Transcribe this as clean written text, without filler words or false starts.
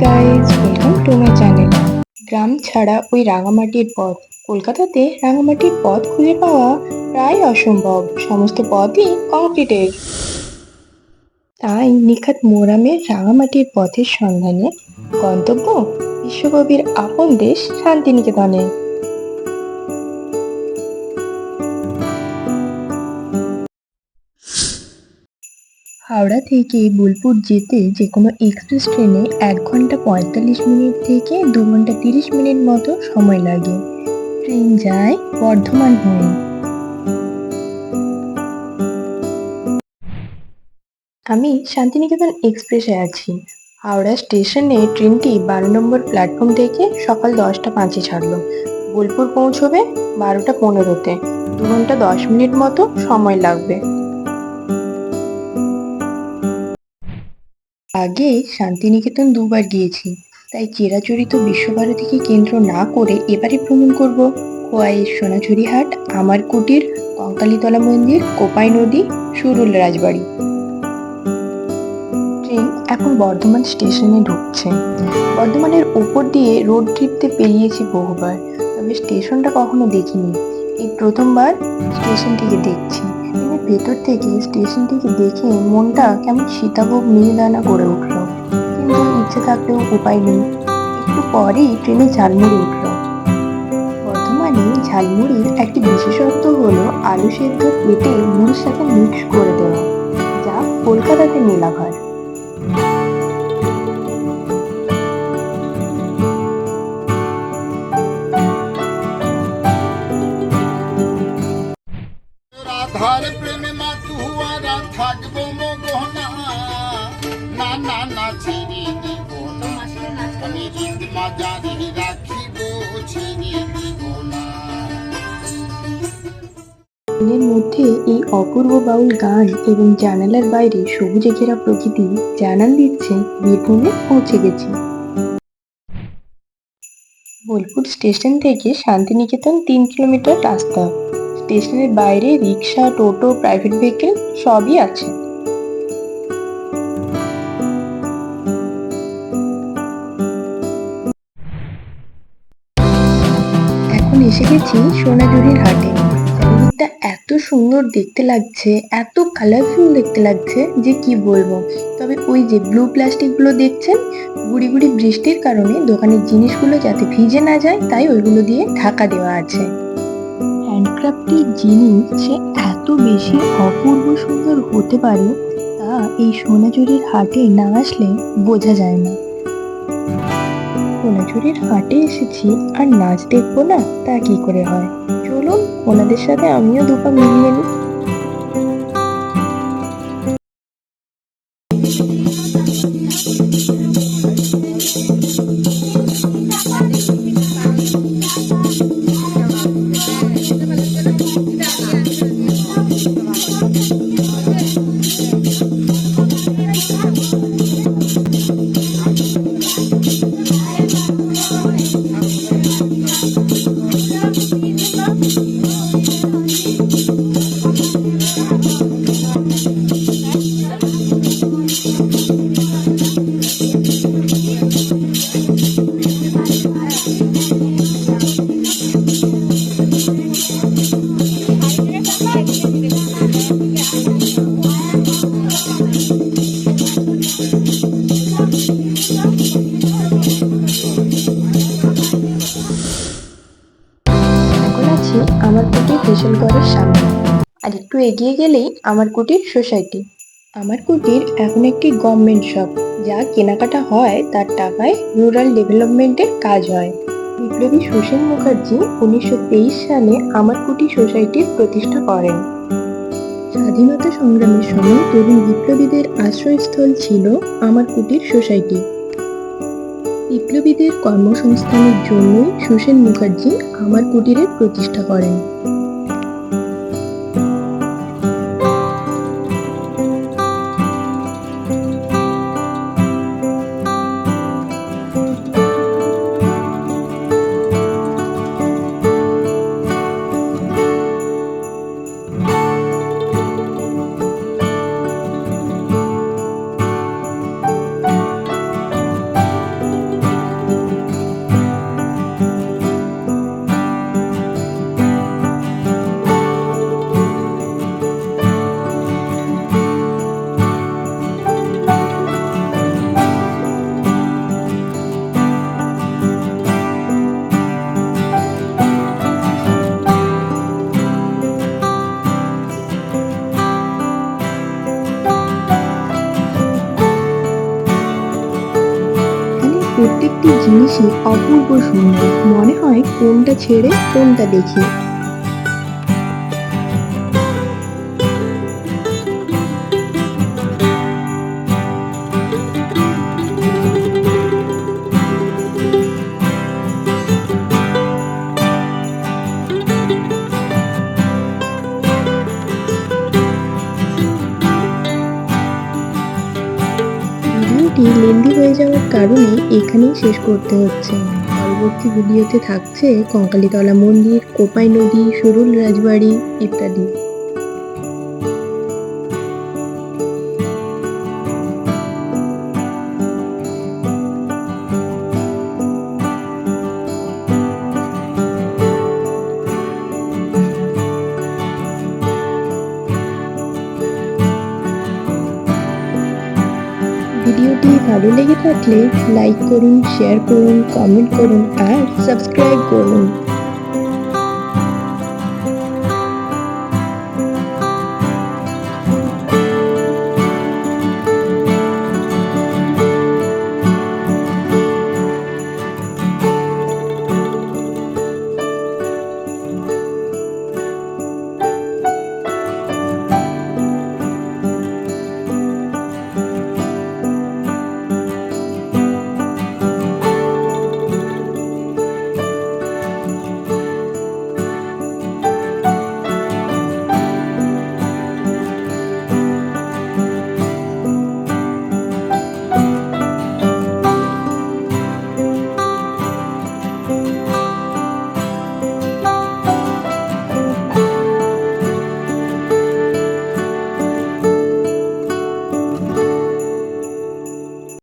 Guys, welcome to my channel. গ্রাম ছাড়া ওই রাঙামাটির পথ। কলকাতাতে রাঙামাটির পথ খুঁজে পাওয়া প্রায় অসম্ভব, সমস্ত পথই কংক্রিটের। তাই নিখাত মোরামের রাঙামাটির পথের সন্ধানে গন্তব্য বিশ্বকবির আপন দেশ শান্তিনিকেতনে। হাওড়া থেকে বোলপুর যেতে যে কোনো এক্সপ্রেস ট্রেনে 1 ঘন্টা 45 মিনিট থেকে 2 ঘন্টা 30 মিনিট মতো সময় লাগে। ট্রেন যায় বর্ধমান হয়ে। আমি শান্তিনিকেতন এক্সপ্রেসে আছি। হাওড়া স্টেশনে ট্রেনটি 12 নম্বর প্ল্যাটফর্ম থেকে সকাল 10টা 5-এ ছাড়লো। বোলপুর পৌঁছবে 12টা 15-তে। 2 ঘন্টা 10 মিনিট মতো সময় লাগবে। আগে শান্তিনিকেতন দুবার গিয়েছি, তাই চিরাচরিত বিশ্বভারতীকে কেন্দ্র না করে এবারে ভ্রমণ করব খোয়াইয়ের সোনাঝুরি হাট, আমার কুটির, কঙ্কালীতলা মন্দির, কোপাই নদী, সুরুল রাজবাড়ি। ট্রেন এখন বর্ধমান স্টেশনে ঢুকছে। বর্ধমানের উপর দিয়ে রোড ট্রিপতে পেরিয়েছি বহুবার, তবে স্টেশনটা কখনো দেখিনি। এই প্রথমবার স্টেশনটিকে দেখছি। ট্রেনের ভেতর থেকে স্টেশনটিকে দেখে মনটা কেমন সীতাভোগ মিহিদানা করে উঠল, কিন্তু ইচ্ছে থাকলেও উপায় নেই। একটু পরেই ট্রেনে ঝালমুড়ি উঠল। বর্ধমানে ঝালমুড়ির একটি বিশেষত্ব হলো আলু সেদ্ধ কেটে মুড়ির সাথে মিক্স করে দেওয়া, যা কলকাতাতে মেলাভার। রাধার প্রেমে মাতুয়ারা থাকবো মগনা, না না না ছেড়ে দিব না, আমি ঈদ মাজারে রাখিব, ছেড়ে দিব না। ট্রেনের মধ্যে এই অপূর্ব বাউল গান এবং জানালার বাইরে সবুজে ঘেরা প্রকৃতি জানান দিচ্ছে বীরভূমে পৌঁছে গেছি। বোলপুর স্টেশন থেকে শান্তিনিকেতন 3 কিলোমিটার রাস্তা। স্টেশনের বাইরে রিক্সা, টোটো, প্রাইভেট ভেহিকেল সবই আছে। এখন এসে গেছি সোনাঝুরির হাটে। চারিদিকটা এত সুন্দর দেখতে লাগছে, এত কালারফুল দেখতে লাগছে যে কি বলবো। তবে ওই যে ব্লু প্লাস্টিকগুলো দেখছেন, গুড়ি গুড়ি বৃষ্টির কারণে দোকানের জিনিসগুলো যাতে ভিজে না যায়, তাই ওইগুলো দিয়ে ঢাকা দেওয়া আছে। হ্যান্ডক্রাফটের জিনিস যে এত বেশি অপূর্ব সুন্দর হতে পারে, তা এই সোনাঝুরির হাটে না আসলে বোঝা যায় না। সোনাঝুরির হাটে এসেছি, আর নাচ দেখবো না তা কি করে হয়। চলুন ওনাদের সাথে আমিও দুপা মিলিয়ে নিই। এখন আছি আমার কুটির হেসেলগড়ের সামনে, আর একটু এগিয়ে গেলেই আমার কুটির সোসাইটি। আমার কুটির এখন একটি গভর্নমেন্ট শপ। যা কেনাকাটা হয় তার টাকায় রুরাল ডেভেলপমেন্টের কাজ হয়। বিপ্লবী সুসেন মুখার্জি 1923 সালে আমার কুটির সোসাইটির প্রতিষ্ঠা করেন। স্বাধীনতা সংগ্রামের সময় তরুণ বিপ্লবীদের আশ্রয়স্থল ছিল আমার কুটির সোসাইটি। বিপ্লবীদের কর্মসংস্থানের জন্যই সুসেন মুখার্জি আমার কুটিরের প্রতিষ্ঠা করেন। প্রত্যেকটি জিনিসই অপূর্ব সুন্দর, মনে হয় কোনটা ছেড়ে কোনটা দেখি। ভিডিওটি লেন্দি হয়ে যাওয়ার কারণে এখানেই শেষ করতে হচ্ছে। পরবর্তী ভিডিওতে থাকছে কঙ্কালীতলা মন্দির, কোপাই নদী, সরুল রাজবাড়ি ইত্যাদি। ভিডিওটি ভালো লেগে থাকলে লাইক করুন, শেয়ার করুন, কমেন্ট করুন আর সাবস্ক্রাইব করুন।